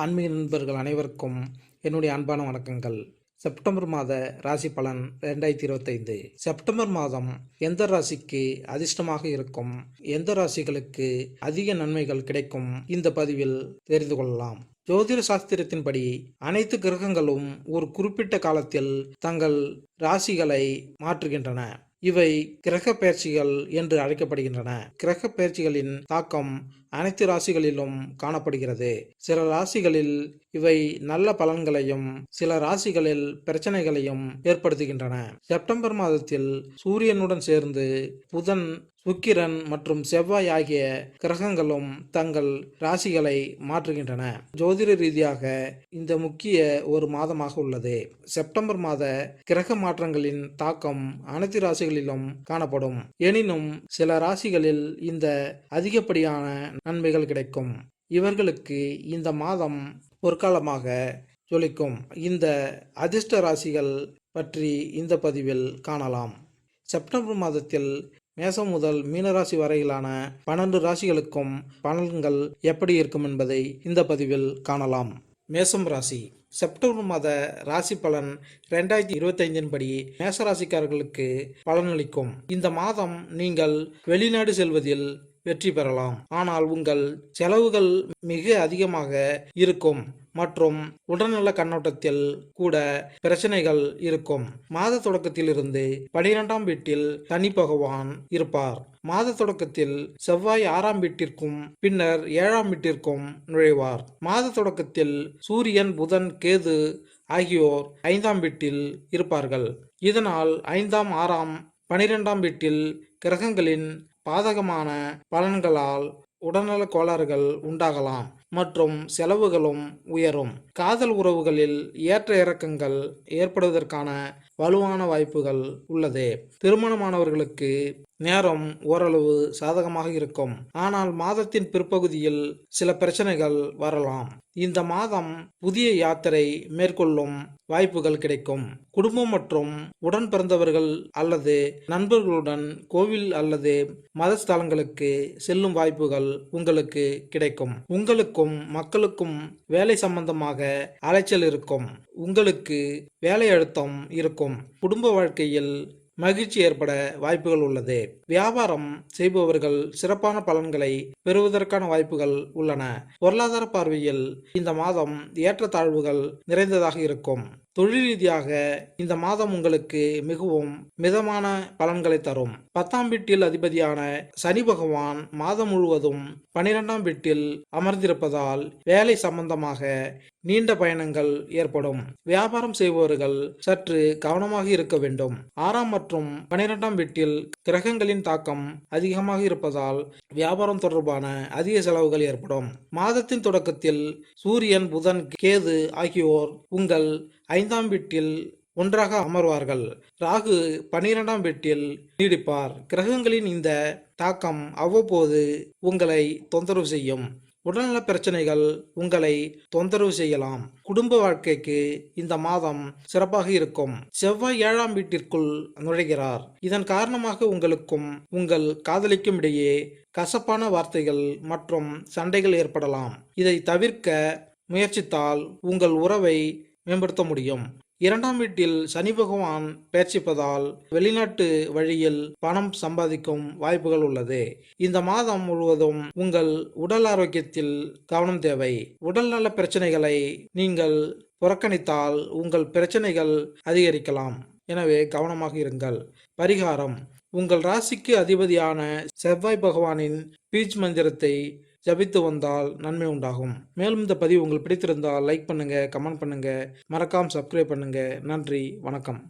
ஆன்மீக நண்பர்கள் அனைவருக்கும் என்னுடைய அன்பான வணக்கங்கள். செப்டம்பர் மாத ராசி பலன் 2025. செப்டம்பர் மாதம் எந்த ராசிக்கு அதிர்ஷ்டமாக இருக்கும், எந்த ராசிகளுக்கு அதிக நன்மைகள் கிடைக்கும், இந்த பதிவில் தெரிந்து கொள்ளலாம். ஜோதிட சாஸ்திரத்தின்படி அனைத்து கிரகங்களும் ஒரு குறிப்பிட்ட காலத்தில் தங்கள் ராசிகளை மாற்றுகின்றன. இவை கிரக பெயர்ச்சிகள் என்று அழைக்கப்படுகின்றன. கிரக பெயர்ச்சிகளின் தாக்கம் அனைத்து ராசிகளிலும் காணப்படுகிறது. சில ராசிகளில் இவை நல்ல பலன்களையும் சில ராசிகளில் பிரச்சனைகளையும் ஏற்படுத்துகின்றன. செப்டம்பர் மாதத்தில் சூரியனுடன் சேர்ந்து புதன், சுக்கிரன் மற்றும் செவ்வாய் ஆகிய கிரகங்களும் தங்கள் ராசிகளை மாற்றுகின்றன. ஜோதிட ரீதியாக இந்த முக்கிய ஒரு மாதமாக உள்ளது. செப்டம்பர் மாத கிரக மாற்றங்களின் தாக்கம் அனைத்து ராசிகளிலும் காணப்படும். எனினும் சில ராசிகளில் இந்த அதிகப்படியான நன்மைகள் கிடைக்கும். இவர்களுக்கு இந்த மாதம் பொற்காலமாக ஜொலிக்கும். இந்த அதிர்ஷ்ட ராசிகள் பற்றி இந்த பதிவில் காணலாம். செப்டம்பர் மாதத்தில் மேசம் முதல் மீனராசி வரையிலான 12 ராசிகளுக்கும் பலன்கள் எப்படி இருக்கும் என்பதை இந்த பதிவில் காணலாம். மேசம் ராசி. செப்டம்பர் மாத ராசி பலன் 2025 படி மேசராசிக்காரர்களுக்கு பலனளிக்கும். இந்த மாதம் நீங்கள் வெளிநாடு செல்வதில் வெற்றி பெறலாம். ஆனால் உங்கள் செலவுகள் மிக அதிகமாக இருக்கும் மற்றும் உடல்நல கண்ணோட்டத்தில் கூட பிரச்சனைகள் இருக்கும். மாத தொடக்கத்திலிருந்து 12ஆம் வீட்டில் சனி பகவான் இருப்பார். மாத தொடக்கத்தில் செவ்வாய் 6ஆம் வீட்டிற்கும் பின்னர் 7ஆம் வீட்டிற்கும் நுழைவார். மாத தொடக்கத்தில் சூரியன், புதன், கேது ஆகியோர் 5ஆம் வீட்டில் இருப்பார்கள். இதனால் 5ஆம், 6ஆம், 12ஆம் வீட்டில் கிரகங்களின் பாதகமான பலன்களால் உடல்நல கோளாறுகள் உண்டாகலாம் மற்றும் செலவுகளும் உயரும். காதல் உறவுகளில் ஏற்ற இறக்கங்கள் ஏற்படுவதற்கான வலுவான வாய்ப்புகள் உள்ளது. திருமணமானவர்களுக்கு நேரம் ஓரளவு சாதகமாக இருக்கும். ஆனால் மாதத்தின் பிற்பகுதியில் சில பிரச்சனைகள் வரலாம். இந்த மாதம் புதிய யாத்திரை மேற்கொள்ளும் வாய்ப்புகள் கிடைக்கும். குடும்பம் மற்றும் உடன் பிறந்தவர்கள் அல்லது நண்பர்களுடன் கோவில் அல்லது மத ஸ்தலங்களுக்கு செல்லும் வாய்ப்புகள் உங்களுக்கு கிடைக்கும். உங்களுக்கும் மக்களுக்கும் வேலை சம்பந்தமாக அலைச்சல் இருக்கும். உங்களுக்கு வேலை அழுத்தம் இருக்கும். குடும்ப வாழ்க்கையில் மகிழ்ச்சி ஏற்பட வாய்ப்புகள் உள்ளது. வியாபாரம் செய்பவர்கள் சிறப்பான பலன்களை பெறுவதற்கான வாய்ப்புகள் உள்ளன. பொருளாதார பார்வையில் இந்த மாதம் ஏற்றத்தாழ்வுகள் நிறைந்ததாக இருக்கும். தொழில் ரீதியாக இந்த மாதம் உங்களுக்கு மிகவும் மிதமான பலன்களை தரும். 10ஆம் வீட்டில் அதிபதியான சனி பகவான் மாதம் முழுவதும் 12ஆம் வீட்டில் அமர்ந்திருப்பதால் வேலை சம்பந்தமாக நீண்ட பயணங்கள் ஏற்படும். வியாபாரம் செய்பவர்கள் சற்று கவனமாக இருக்க வேண்டும். 6ஆம் மற்றும் 12ஆம் வீட்டில் கிரகங்களின் தாக்கம் அதிகமாக இருப்பதால் வியாபாரம் தொடர்பான அதிக செலவுகள் ஏற்படும். மாதத்தின் தொடக்கத்தில் சூரியன், புதன், கேது ஆகியோர் உங்கள் 5ஆம் வீட்டில் ஒன்றாக அமர்வார்கள். ராகு 12ஆம் வீட்டில் நீடிப்பார். கிரகங்களின் இந்த தாக்கம் அவ்வப்போது உங்களை தொந்தரவு செய்யும். உடல்நல பிரச்சனைகள் உங்களை தொந்தரவு செய்யலாம். குடும்ப வாழ்க்கைக்கு இந்த மாதம் சிறப்பாக இருக்கும். செவ்வாய் 7ஆம் வீட்டிற்குள் நுழைகிறார். இதன் காரணமாக உங்களுக்கும் உங்கள் காதலிக்கும் இடையே கசப்பான வார்த்தைகள் மற்றும் சண்டைகள் ஏற்படலாம். இதை தவிர்க்க முயற்சித்தால் உங்கள் உறவை மேம்படுத்த முடியும். 2ஆம் வீட்டில் சனி பகவான் பெயர்ச்சிப்பதால் வெளிநாட்டு வழியில் பணம் சம்பாதிக்கும் வாய்ப்புகள் உள்ளது. இந்த மாதம் முழுவதும் உங்கள் உடல் ஆரோக்கியத்தில் கவனம் தேவை. உடல் நல பிரச்சனைகளை நீங்கள் புறக்கணித்தால் உங்கள் பிரச்சனைகள் அதிகரிக்கலாம். எனவே கவனமாக இருங்கள். பரிகாரம்: உங்கள் ராசிக்கு அதிபதியான செவ்வாய் பகவானின் பீச் மந்திரத்தை ஜபித்து வந்தால் நன்மை உண்டாகும். மேலும் இந்த பதிவு உங்களுக்கு பிடித்திருந்தால் லைக் பண்ணுங்க, கமெண்ட் பண்ணுங்க, மறக்காம சப்ஸ்கிரைப் பண்ணுங்க. நன்றி, வணக்கம்.